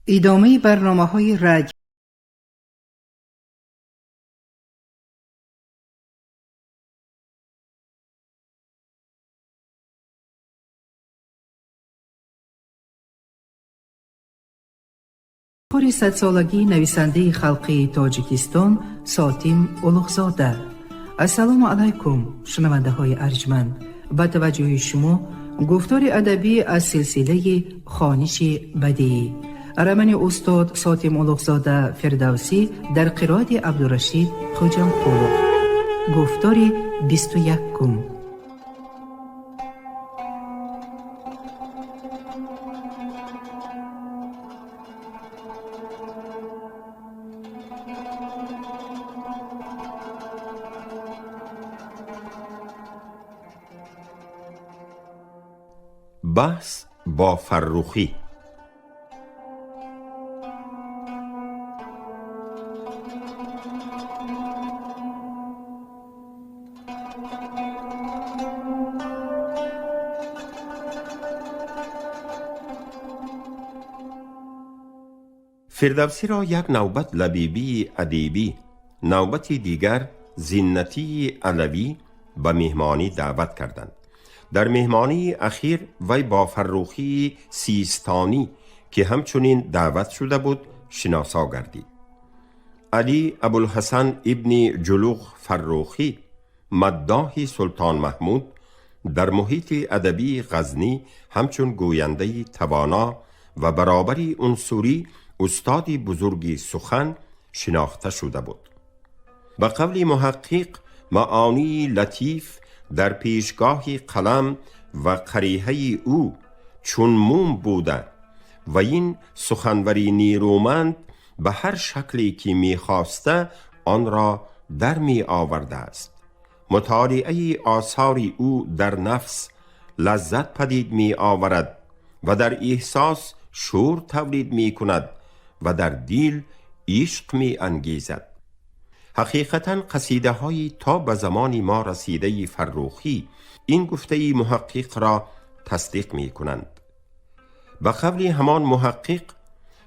ادامه برنامه‌های رادیو پر 100 سالگی نویسنده خلقی تاجیکستان ساتیم اولوغزاده. السلام علیکم شنونده های ارجمند. با توجه شما گفتار ادبی از سلسله خوانش بدیعی رمن استاد ساتیم اولوغزاده فردوسی در قرائت عبدالرشید خوجمپور. گفتار 21. بحث با فرخی. فردوسی را یک نوبت لبیبی ادیبی، نوبتی دیگر زینتی علوی به مهمانی دعوت کردند. در مهمانی اخیر وی با فرخی سیستانی که همچنین دعوت شده بود شناسا گردید. علی ابوالحسن ابن جلوغ فرخی، مداح سلطان محمود، در محیط ادبی غزنی همچون گوینده توانا و برابری عنصری استادی بزرگی سخن شناخته شده بود. به قول محقق معانی لطیف در پیشگاه قلم و قریحه او چون موم بوده و این سخنوری نیرومند به هر شکلی که می خواسته آن را در می آورده است. مطالعه آثار او در نفس لذت پدید می آورد و در احساس شور تولید می کند و در دل عشق می انگیزد. حقیقتاً قصیده های تا به زمان ما رسیده فرخی این گفته محقق را تصدیق می کنند. به قول همان محقق،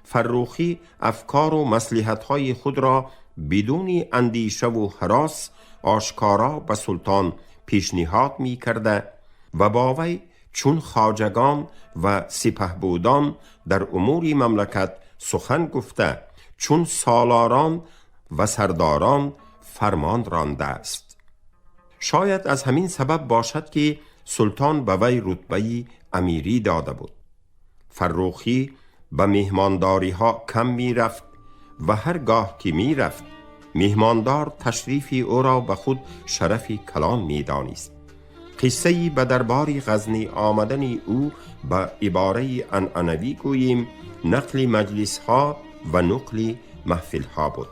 فرخی افکار و مصلحت های خود را بدون اندیشه و هراس آشکارا به سلطان پیشنهاد می کرده و با وی چون خواجگان و سپهبودان در امور مملکت سخن گفته، چون سالاران و سرداران فرمان رانده است. شاید از همین سبب باشد که سلطان به وی رتبه امیری داده بود. فرخی به مهمانداری ها کم می رفت و هرگاه که می رفت مهماندار تشریف او را به خود شرف کلان می دانست. قصه به دربار غزنی آمدن او به عباره عنعنوی گوییم نقل مجلس ها و نقل محفل ها بود.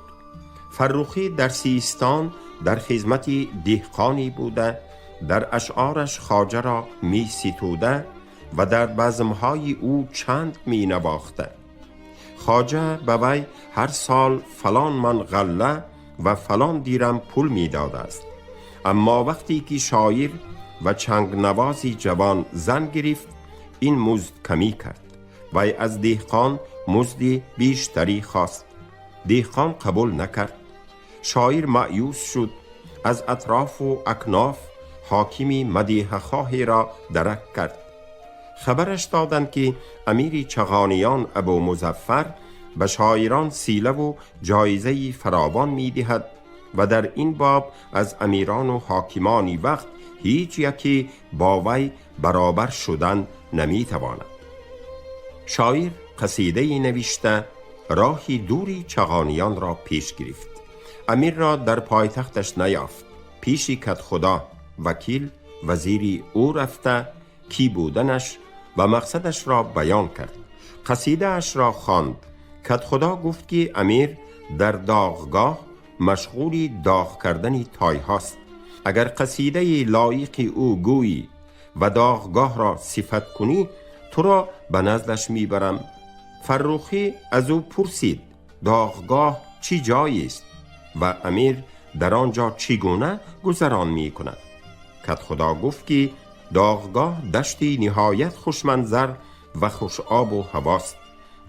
فرخی در سیستان در خدمت دهقانی بوده، در اشعارش خواجه را می ستوده و در بزمهای او چند می نواخته. خواجه به وی هر سال فلان من غله و فلان دیرم پول می داده است. اما وقتی که شاعر و چنگ نوازی جوان زن گرفت این مزد کمی کرد. وی از دهقان مزد بیشتری خواست. دهقان قبول نکرد. شاعر مایوس شد. از اطراف و اکناف حاکمی مدیح خواهی را درک کرد. خبرش دادند که امیر چغانیان ابو مظفر به شاعران سیله و جایزه فراوان می دهد و در این باب از امیران و حاکمانی وقت هیچ یکی با وی برابر شدن نمی تواند. شاعر قصیده نوشته راهی دوری چغانیان را پیش گرفت. امیر را در پایتختش نیافت. پیشی کدخدا وکیل وزیری او رفته کی بودنش و مقصدش را بیان کرد. قصیده اش را خواند. کدخدا گفت که امیر در داغگاه مشغول داغ کردن تای هاست. اگر قصیده لایق او گویی و داغگاه را صفت کنی تو را به نزدش میبرم. فرخی از او پرسید داغگاه چی جایی است و امیر در آنجا چگونه گذران می کند؟ کدخدا گفت که داغگاه دشتی نهایت خوشمنظر و خوش آب و هواست.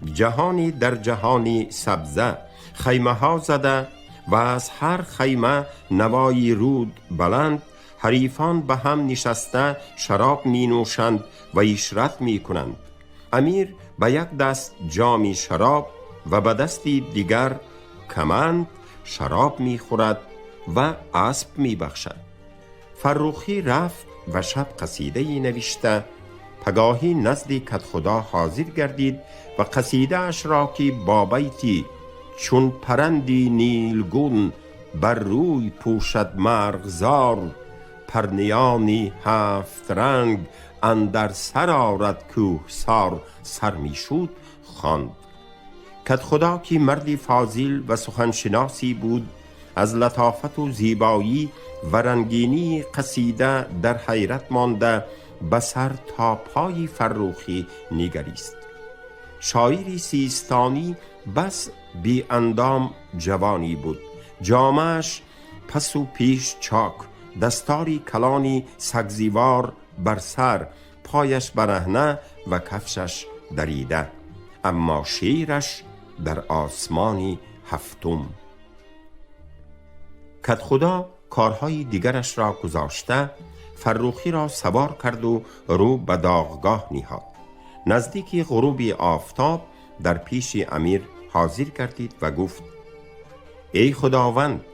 جهانی در جهانی سبزه، خیمه ها زده و از هر خیمه نوای رود بلند، حریفان به هم نشسته شراب می نوشند و عشرت می کنند. امیر به یک دست جام شراب و به دستی دیگر کمند شراب می خورد و اسب می بخشد. فروخی رفت و شب قصیده نوشته، پگاهی نزد کدخدا حاضر گردید و قصیده اش را که با بیتی چون پرندی نیلگون بر روی پوشد مرغزار، پرنیانی هفت رنگ اندر سر آرد کوهسار سر می شود خواند. کدخدا که مردی فاضل و سخنشناسی بود، از لطافت و زیبایی و رنگینی قصیده در حیرت مانده به سر تا پای فروخی نگریست. شاعری سیستانی بس بی اندام جوانی بود، جامه‌اش پس و پیش چاک، دستاری کلانی سگزیوار بر سر، پایش برهنه و کفشش دریده، اما شیرش در آسمانی هفتم. کدخدا کارهای دیگرش را گذاشته فروخی را سوار کرد و رو به داغگاه نهاد. نزدیک غروب آفتاب در پیش امیر حاضر گردید و گفت: ای خداوند،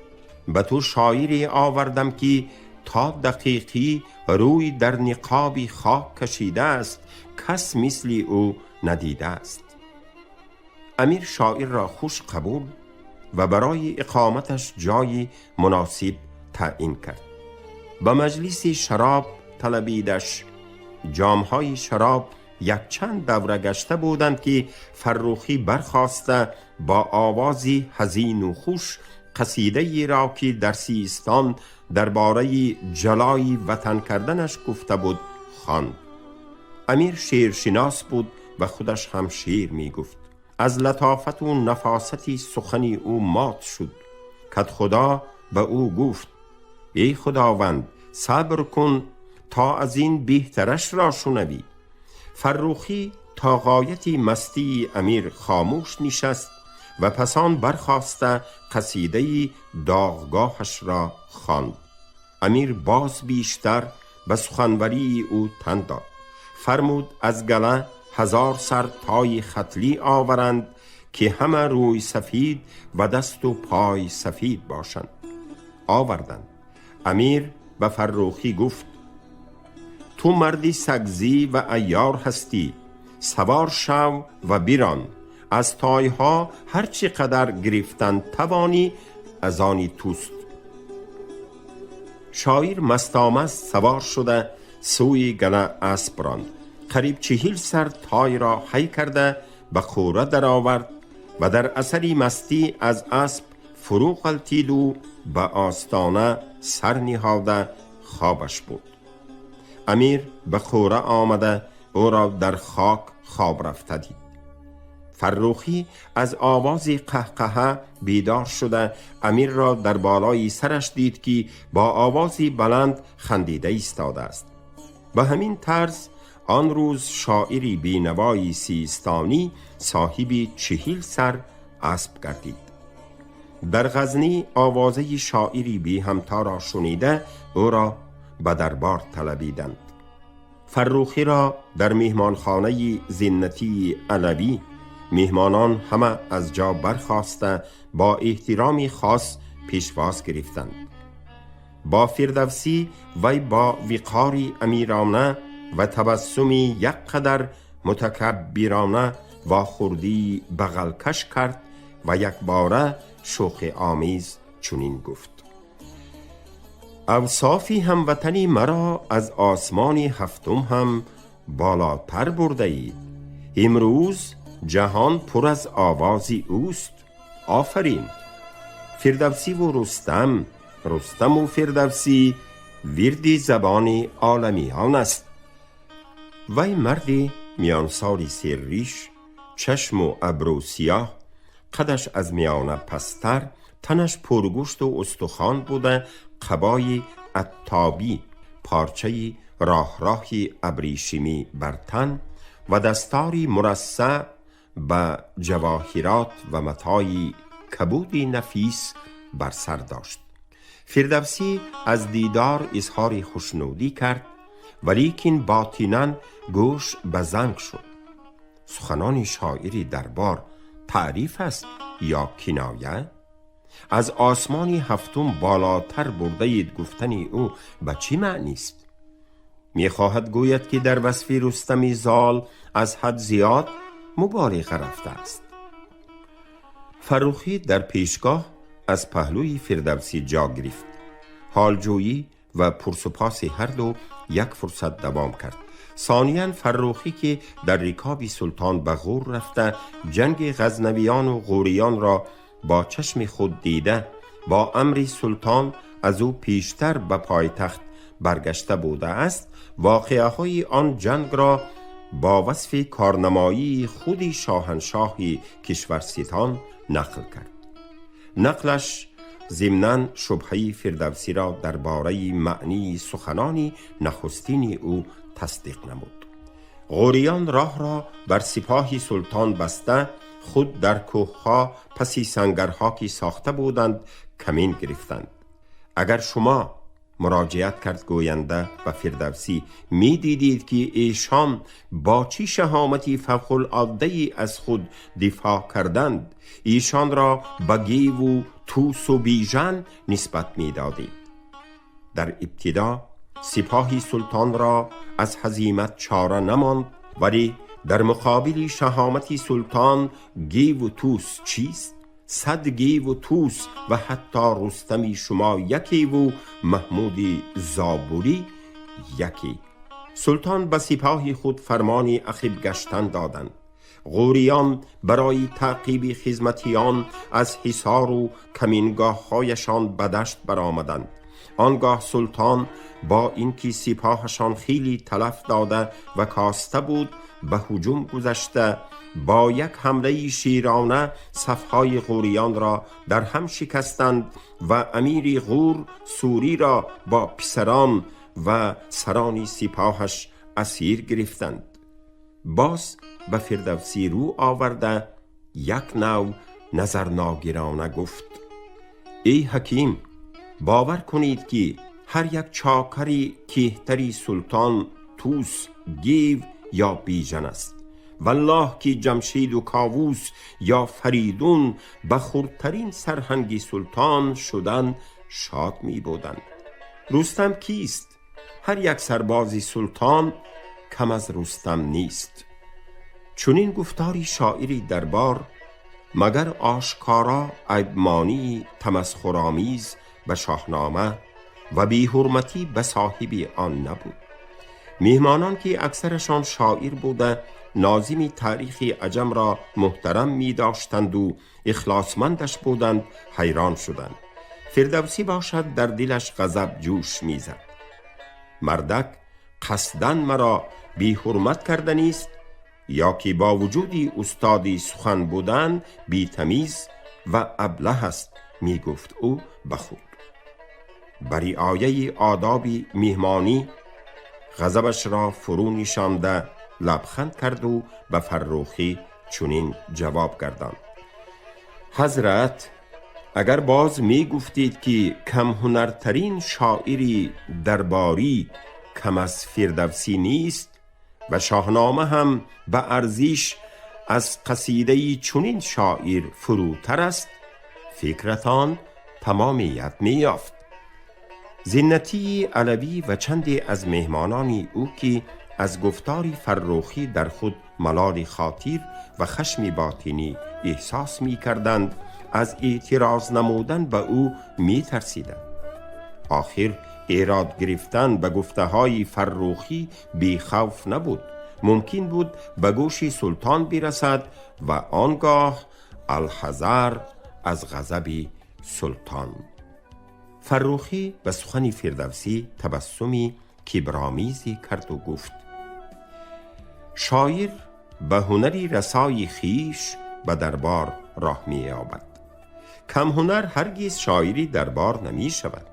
به تو شاعری آوردم که تا دقیقی روی در نقابی خاک کشیده است، کس مثل او ندیده است. امیر شاعر را خوش قبول و برای اقامتش جای مناسب تعیین کرد. به مجلس شراب طلبیدش. جامهای شراب یک چند دوره گشته بودند که فروخی برخاسته با آوازی حزین و خوش قصیده را که در سیستان درباره جلای وطن کردنش گفته بود خواند. امیر شعرشناس بود و خودش هم شعر می گفت. از لطافت و نفاست سخن او مات شد. کدخدا به او گفت: ای خداوند، صبر کن تا از این بهترش را شنوی. فروخی تا غایتی مستی امیر خاموش نشست و پسان برخاسته قصیده داغگاهش را خواند. امیر باز بیشتر به سخنوری او تن داد. فرمود از گله 1000 سر تای ختلی آورند که همه روی سفید و دست و پای سفید باشند. آوردند. امیر به فروخی گفت: تو مردی سگزی و عیار هستی، سوار شو و بیران. از تایها هرچی قدر گرفتن توانی از آنی توست. شاعر مستامست سوار شده سوی گله اسب راند. قریب 40 سر تای را حی کرده به خوره در آورد و در اثری مستی از اسب فرو غلتید و به آستانه سر نهاده خوابش بود. امیر به خوره آمده او را در خاک خواب رفته دید. فروخی از آواز قهقهه بیدار شده امیر را در بالای سرش دید که با آوازی بلند خندیده ایستاده است. به همین طرز آن روز شاعری بینوایی سیستانی صاحبی 40 سر اسب گردید. در غزنی آوازه شاعری بی همتا را شنیده او را به دربار طلبیدند. فروخی را در مهمانخانه زینتی علوی مهمانان همه از جا برخاسته با احترامی خاص پیشواز گرفتند. با فردوسی وی با وقاری امیرانه و تبسمی یک قدر متکبرانه و خردی بغلکش کرد و یک باره شوخ آمیز چنین گفت: اوصافی هموطنی مرا از آسمان هفتم هم بالاتر برده اید. امروز جهان پر از آوازی اوست. آفرین. فردوسی و رستم، رستم و فردوسی وردی زبان عالمیان است. وی مردی میانسالی سرریش، چشم و ابرو سیاه، قدش از میانه پستر، تنش پرگوشت و استخوان بوده، قبای عطابی، پارچه راهی ابریشمی بر تن و دستاری مرصع به جواهرات و متاعی کبودی نفیس بر سر داشت. فردوسی از دیدار اظهار خوشنودی کرد، ولیکن باطناً گوش به زنگ شد. سخنان شاعری دربار تعریف است یا کنایه؟ از آسمانی هفتم بالاتر برده اید گفتن او به چی معنی است؟ می‌خواهد گوید که در وصف رستم زال از حد زیاد مبالغه رفته است. فرخی در پیشگاه از پهلوی فردوسی جا گرفت. حالجویی و پرسپاس هر دو یک فرصت دوام کرد. ثانیاً فرخی که در رکاب سلطان به غور رفته جنگ غزنویان و غوریان را با چشم خود دیده، با امر سلطان از او پیشتر به پایتخت برگشته بوده است، واقعه های آن جنگ را با وصف کارنمایی خودی شاهنشاهی کشورستان نقل کرد. نقلش ضمناً شبهه فردوسی را درباره معنی سخنانی نخستین او تصدیق نمود. غوریان راه را بر سپاه سلطان بسته خود در کوهها پسی سنگرها که ساخته بودند کمین گرفتند. اگر شما مراجعت کرد گوینده و فردوسی می دیدید که ایشان با چی شهامتی فوق العاده از خود دفاع کردند، ایشان را به گیو و توس و بیژن نسبت می دادید. در ابتدا سپاه سلطان را از هزیمت چاره نماند، ولی در مقابل شهامت سلطان گیو و توس چیست؟ 100 گیو و توس و حتی رستم شما یکی و محمود زابوری یکی. سلطان به سپاه خود فرمانی عقب گشتن دادند. غوریان برای تعقیب خدمتیان از حصار و کمینگاه هایشان به دشت برآمدند. آنگاه سلطان با اینکه سپاهشان خیلی تلف داده و کاسته بود به هجوم گذشته، با یک حمله شیرانه صفهای غوریان را در هم شکستند و امیر غور سوری را با پسران و سران سپاهش اسیر گرفتند. باز به فردوسی رو آورده یک نوع نظرناگرانه گفت: ای حکیم، باور کنید که هر یک چاکری کهتری سلطان توس، گیو یا بیژن است. والله که جمشید و کاووس یا فریدون به خردترین سرهنگی سلطان شدن شاد می بودند. رستم کیست؟ هر یک سربازی سلطان کم از رستم نیست. چنین گفتاری شاعری دربار مگر آشکارا عیبمانی تمسخرآمیز به شاهنامه و بی حرمتی به صاحب آن نبود. میهمانان که اکثرشان شاعر بوده ناظم تاریخ عجم را محترم می داشتند و اخلاصمندش بودند حیران شدند. فردوسی باشد در دلش غضب جوش می زد. مردک قصدن مرا بی حرمت کردنی است، یا که با وجودی استادی سخن بودن بی تمیز و ابله است، می گفت او بخود. بری آیه آداب میهمانی غضبش را فرو نشانده لبخند کرد و به فرخی چنین جواب گرداند: حضرت، اگر باز می گفتید که کم هنرترین شاعری درباری کم از فردوسی نیست و شاهنامه هم به ارزش از قصیده چنین شاعر فروتر است، فکرتان تمامیت می یافت. زینتی علوی و چندی از مهمانان او که از گفتاری فرخی در خود ملال خاطر و خشم باطنی احساس می کردند، از اعتراض نمودن به او می ترسیدند. آخر ایراد گرفتن به گفته های فرخی بی خوف نبود. ممکن بود به گوش سلطان برسد و آنگاه الحذر از غضب سلطان. فرخی به سخن فردوسی تبسمی کبرآمیزی کرد و گفت: شاعر به هنری رسای خیش به دربار راه می یابد. کم هنر هرگز شاعری دربار نمی شود.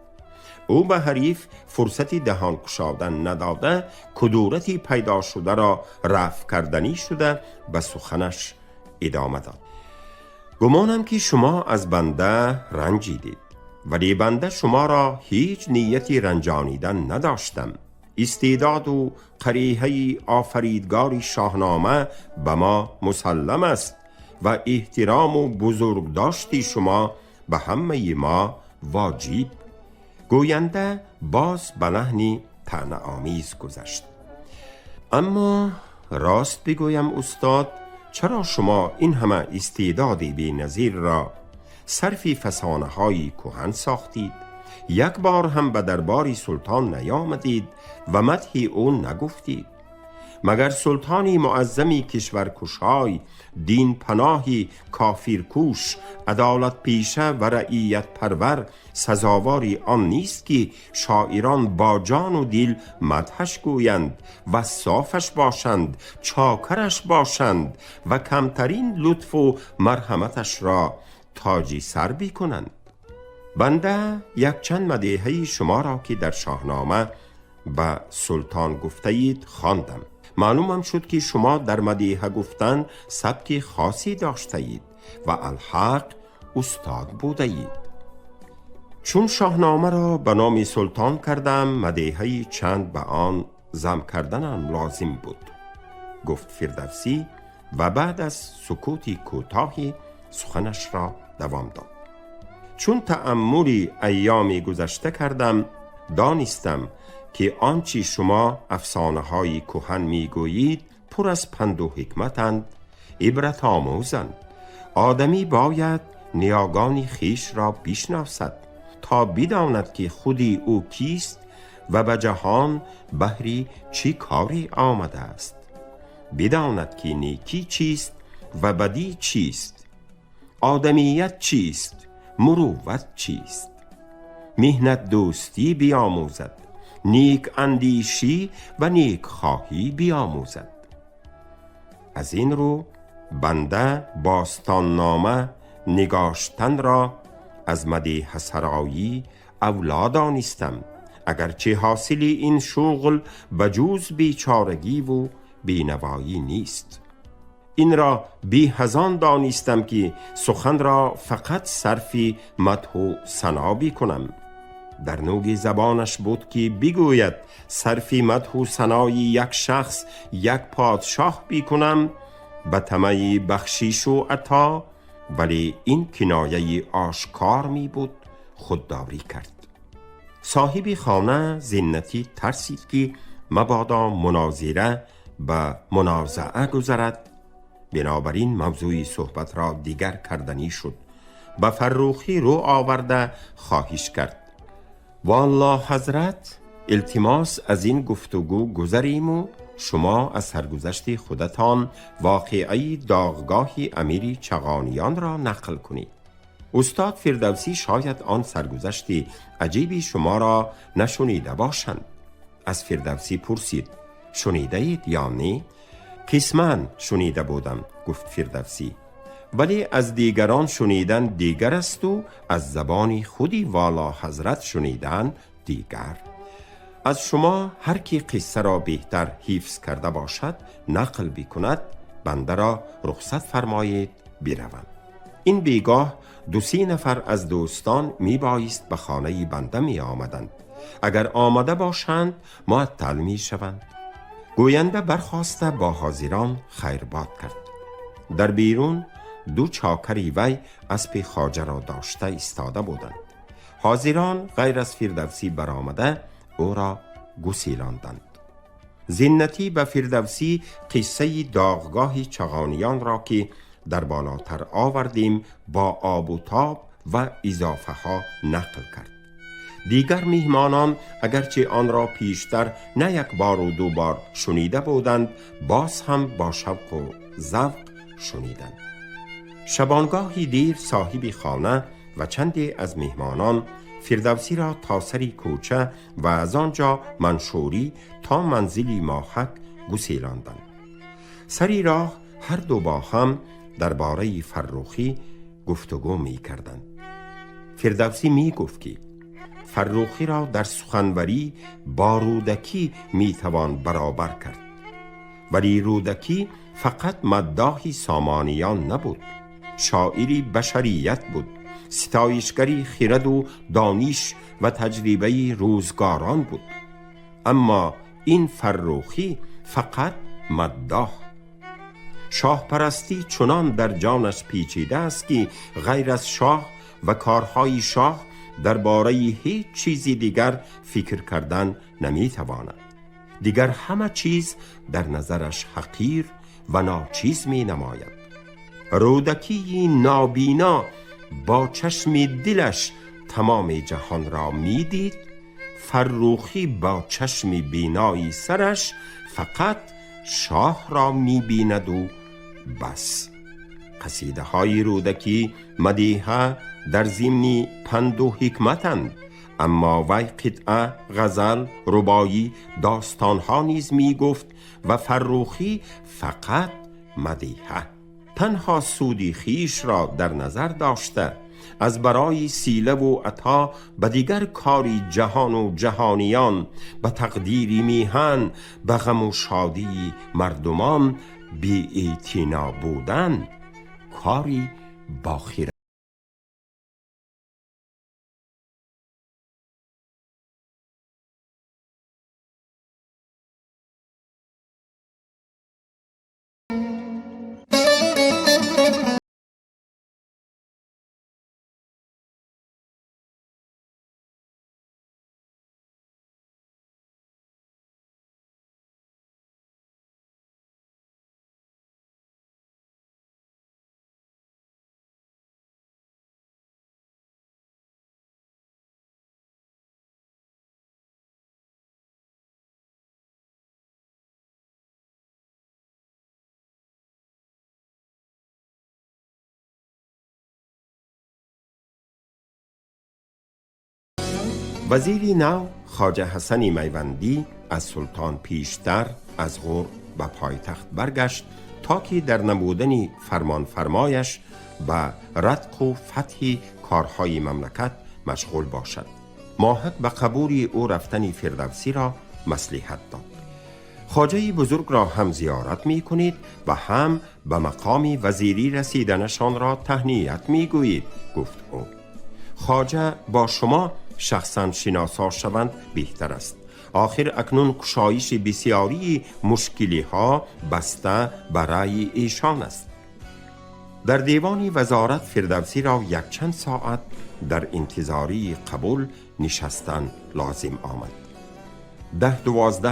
او به حریف فرصتی دهان گشادن نداده، کدورتی پیدا شده را رفع کردنی شده به سخنش ادامه داد: گمانم که شما از بنده رنجیدید، ولی بنده شما را هیچ نیتی رنجانیدن نداشتم. استعداد و قریحه آفریدگار شاهنامه به ما مسلم است و احترام و بزرگ داشتی شما به همه ما واجب. گوینده باز به لحنی طعنه‌آمیز گذشت: اما راست بگویم استاد، چرا شما این همه استعداد بی‌نظیر را صرف فسانه های کهن ساختید؟ یک بار هم به دربار سلطان نیامدید و مدح او نگفتید؟ مگر سلطانی معظمی کشورکشای، دین پناهی کافرکوش، عدالت پیشه و رعیت پرور سزاواری آن نیست که شاعران با جان و دل مدحش گویند و صافش باشند، چاکرش باشند و کمترین لطف و مرحمتش را تاجی سر بکنند؟ بنده یک چند مدیحه شما را که در شاهنامه به سلطان گفته اید خواندم. معلومم شد که شما در مدیحه گفتن سبک خاصی داشته اید و الحق استاد بوده اید. چون شاهنامه را به نام سلطان کردم، مدیحه چند به آن ضم کردنم لازم بود، گفت فردوسی و بعد از سکوتی کوتاهی سخنش را دوام داد: چون تأملی ایامی گذشته کردم، دانستم که آنچه شما افسانه های کهن می گویید پر از پند و حکمتند، عبرت آموزند. آدمی باید نیاگان خیش را بشناسد تا بداند که خودی او کیست و به جهان بهری چی کاری آمده است، بداند که نیکی چیست و بدی چیست، آدمیت چیست، مروت چیست، مهنت دوستی بیاموزد، نیک اندیشی و نیک خواهی بیاموزد. از این رو بنده باستان نامه نگاشتن را از مدیحه سرایی اولاد دانستم، اگرچه حاصل این شغل بجوز بیچارگی و بینوایی نیست. این را بی هزان دانستم که سخن را فقط صرفی مدح و ثنا کنم. در نوگ زبانش بود که بگوید صرفی مدح و ثنای یک شخص، یک پادشاه بکنم به طمع بخشیش و عطا، ولی این کنایه آشکار می بود خودداری کرد. صاحب خانه زینتی ترسید که مبادا مناظره به منازعه گذرد، بنابراین موضوع صحبت را دیگر کردنی شد. به فرخی رو آورده خواهش کرد: والله حضرت، التماس از این گفتگو گذریم و شما از سرگذشت خودتان واقعی داغگاه امیر چغانیان را نقل کنید. استاد فردوسی شاید آن سرگذشت عجیبی شما را نشنیده باشند. از فردوسی پرسید: شنیده اید یا نه؟ قسماً شنیده بودم، گفت فردوسی، ولی از دیگران شنیدن دیگر است و از زبان خودی والا حضرت شنیدن دیگر. از شما هر کی قصه را بهتر حفظ کرده باشد نقل بکند، بنده را رخصت فرمایید بروم. این بیگاه 2-3 نفر از دوستان می بایست به خانه بنده می آمدند. اگر آمده باشند معطل می شوند. گوینده برخاسته با حاضران خیرباد کرد. در بیرون 2 چاکری وی اسب خواجه را داشته ایستاده بودند. حاضران غیر از فردوسی برآمده او را گسیلاندند. زینتی به فردوسی قصه داغگاه چغانیان را که در بالاتر آوردیم با آب و تاب و اضافه ها نقل کرد. دیگر میهمانان اگرچه آن را پیشتر نه 1 بار و 2 بار شنیده بودند، باز هم با شوق و ذوق شنیدند. شبانگاهی دیر صاحب خانه و چندی از میهمانان فردوسی را تا سری کوچه و از آنجا منشوری تا منزلی ماحک گسیلاندند. سری راه هر 2 با هم درباره فرخی گفتگو می کردند. فردوسی می گفت که فرخی را در سخنوری بارودکی می توان برابر کرد. ولی رودکی فقط مداحی سامانیان نبود، شاعری بشریت بود، ستایشگری خرد و دانش و تجربه روزگاران بود. اما این فرخی فقط مداح. شاه پرستی چنان در جانش پیچیده است که غیر از شاه و کارهای شاه درباره هیچ چیزی دیگر فکر کردن نمیتواند. دیگر همه چیز در نظرش حقیر و ناچیز می نماید. رودکی نابینا با چشم دلش تمام جهان را می دید، فرخی با چشم بینایی سرش فقط شاه را می بیند و بس. قصیده های رودکی مدیحه در ضمن پند و حکمتند، اما وی قطعه، غزل، ربایی، داستانها نیز می گفت و فرخی فقط مدیحه. تنها سودی خیش را در نظر داشته، از برای سیله و عطا به دیگر کاری جهان و جهانیان، به تقدیری میهن، به غم و شادی مردمان بی اعتنا بودن، کاری با خیره. وزیر نو خواجه حسن میوندی از سلطان پیشتر از غور به پایتخت برگشت تا که در نمودن فرمان فرمایش به ردق و فتح کارهای مملکت مشغول باشد. ماهک به قبول او رفتن فردوسی را مصلحت داد. خواجه بزرگ را هم زیارت می کنید و هم به مقام وزیری رسیدنشان را تهنیت می گویید، گفت او. خواجه با شما شخصا شناسا شوند بهتر است. آخر اکنون کشایش بسیاری مشکلی ها بسته برای ایشان است. در دیوان وزارت فردوسی را یک چند ساعت در انتظاری قبول نشستن لازم آمد.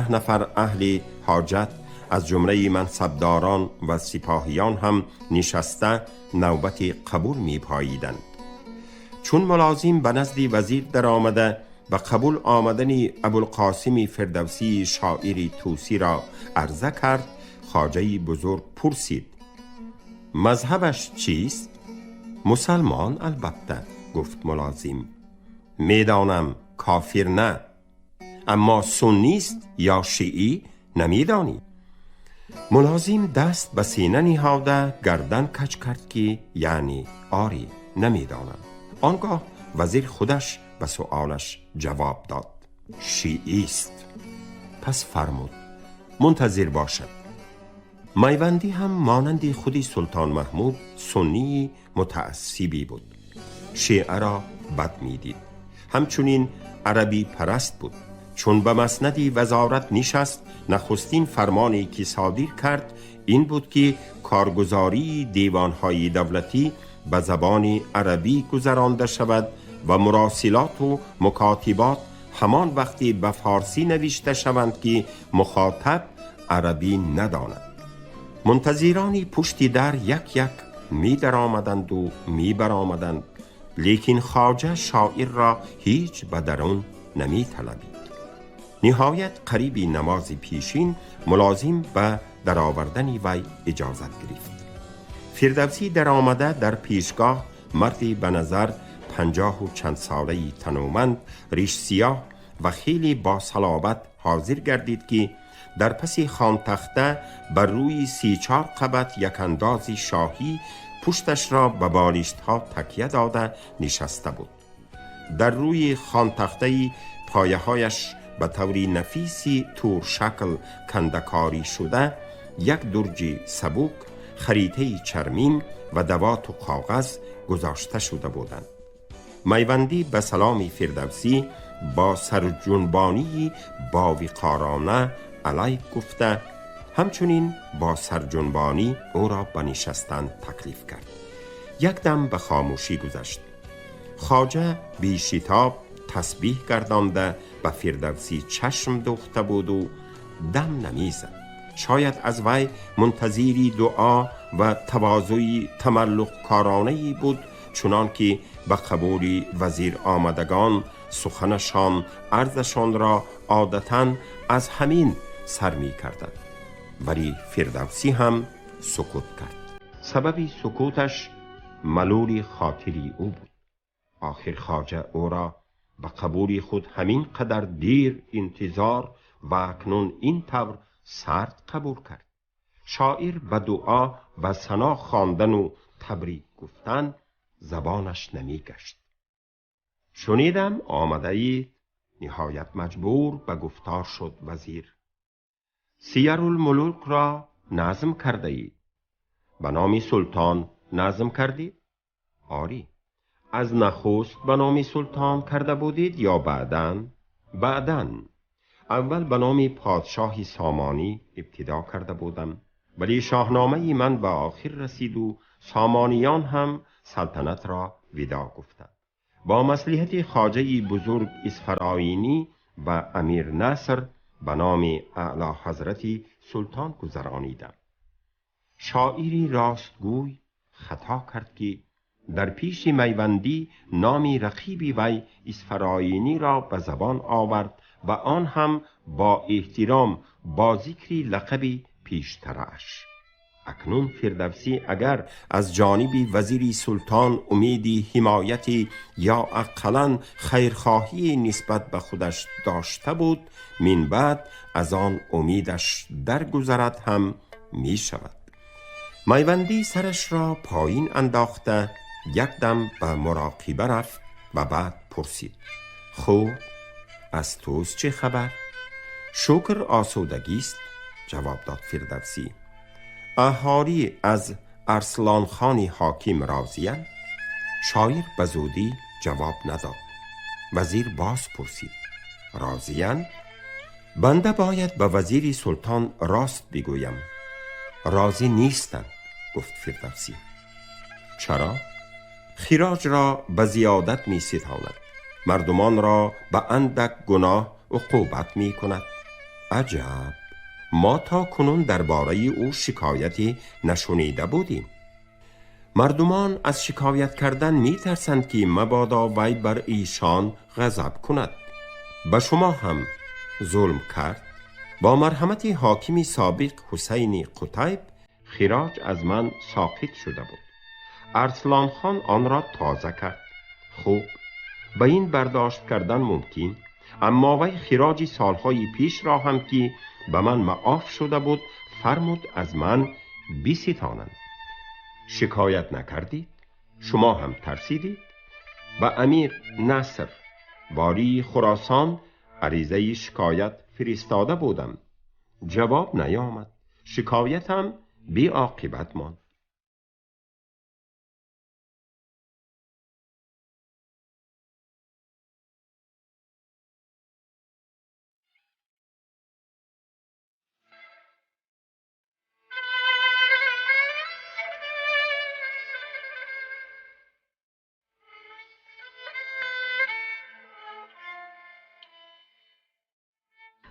10-12 نفر اهل حاجت از جمله منصبداران و سپاهیان هم نشسته نوبت قبول می پاییدند. چون ملازم به نزد وزیر در آمده و قبول آمدن ابوالقاسم فردوسی شاعر توسی را عرضه کرد، خواجه بزرگ پرسید مذهبش چیست؟ مسلمان البته، گفت ملازم. میدانم کافر نه، اما سنی است یا شیعی نمیدانی؟ ملازم دست به سینه نهاده گردن کج کرد که یعنی آری نمیدانم. آنگاه وزیر خودش به سؤالش جواب داد، شیعی است. پس فرمود منتظر باشد. میوندی هم مانند خودی سلطان محمود سنی متعصبی بود، شیعه را بد می دید. همچنین عربی پرست بود. چون به مسند وزارت نشست، نخستین فرمانی که صادر کرد این بود که کارگزاری دیوانهای دولتی به زبان عربی گذرانده شود و مراسلات و مکاتبات همان وقتی به فارسی نوشته شوند که مخاطب عربی نداند. منتظرانی پشت در یک یک می در آمدند و می بر آمدند، لیکن خواجه شاعر را هیچ به درون نمی طلبید. نهایت قریب نماز پیشین ملازم به درآوردن وی اجازت گرفت. فردوسی در آمده در پیشگاه مردی به نظر 50 و چند ساله تنومند، ریش سیاه و خیلی با صلابت حاضر گردید که در پس خان تخته بر روی 3-4 قبط یک انداز شاهی پشتش را به بالشت ها تکیه داده نشسته بود. در روی خان تخته پایه هایش به طوری نفیسی تور شکل کندکاری شده یک درج سبوک، خریطه چرمین و دوات و کاغذ گذاشته شده بودند. میوندی به سلام فردوسی با سرجنبانی با وقارانه علیک گفته، همچنین با سرجنبانی او را به نشستن تکلیف کرد. یک دم به خاموشی گذشت. خواجه بی شتاب تسبیح گردانده به فردوسی چشم دوخته بود و دم نمیزد. شاید از وی منتظری دعا و تواضعی تملق کارانه‌ای بود، چنان که به قبول وزیر آمدگان سخنشان عرضشان را عادتاً از همین سر می کردند. ولی فردوسی هم سکوت کرد. سبب سکوتش ملول خاطری او بود. آخر خواجه او را به قبول خود همین قدر دیر انتظار و اکنون این طور سرد قبول کرد. شاعر به دعا و ثنا خواندن و تبریک گفتن زبانش نمی گشت. شنیدم آمده اید. نهایت مجبور به گفتار شد وزیر. سیرالملوک را نظم کرده اید. به نام سلطان نظم کردید؟ آری. از نخست به نام سلطان کرده بودید یا بعداً؟ بعداً. اول به نام پادشاه سامانی ابتدا کرده بودم، ولی شاهنامه من به آخر رسید و سامانیان هم سلطنت را ودا گفتند. با مصلحت خواجه بزرگ اسفراینی و امیر نصر به نام اعلی حضرت سلطان گذرانیدم. شاعری راستگوی خطا کرد که در پیش میوندی نام رقیبی وی اسفراینی را به زبان آورد و آن هم با احترام با ذکر لقبی پیشترش. اکنون فردوسی اگر از جانب وزیر سلطان امیدی حمایتی یا اقلاً خیرخواهی نسبت به خودش داشته بود، من بعد از آن امیدش درگذرد هم می شود. میوندی سرش را پایین انداخته یک دم به مراقبه رفت و بعد پرسید: خوب، از توست چه خبر؟ شکر آسودگی است، جواب داد فردوسی. اهالی از ارسلان خانی حاکم راضی‌اند؟ شاعر به زودی جواب نداد. وزیر باز پرسید: راضی‌اند؟ بنده باید به وزیر سلطان راست بگویم. راضی نیستند، گفت فردوسی. چرا؟ خراج را به زیادت می ستاند، مردمان را به اندک گناه عقوبت می کند. عجب، ما تا کنون درباره او شکایتی نشنیده بودیم. مردمان از شکایت کردن می ترسند که مبادا وی بر ایشان غضب کند. به شما هم ظلم کرد. با مرحمت حاکم سابق حسین قتیب خراج از من ساقط شده بود. ارسلان خان آن را تازه کرد. خوب، به این برداشت کردن ممکن، اما وی خراج سالهای پیش را هم که به من معاف شده بود فرمود از من بستانند. شکایت نکردید؟ شما هم ترسیدید؟ به امیر نصر والی خراسان عریضه شکایت فرستاده بودم، جواب نیامد. شکایتم بی عاقبت ماند.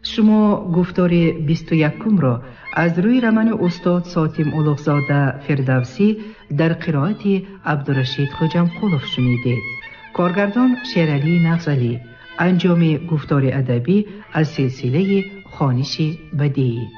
شما گفتار 21 را از روی رمن استاد ساتیم اولوغزاده فردوسی در قرائت عبدالرشید خوجمقلوف شنیدید. کارگردان شیرعلی نغزلی. انجام گفتار ادبی از سلسله خوانش بدیعی.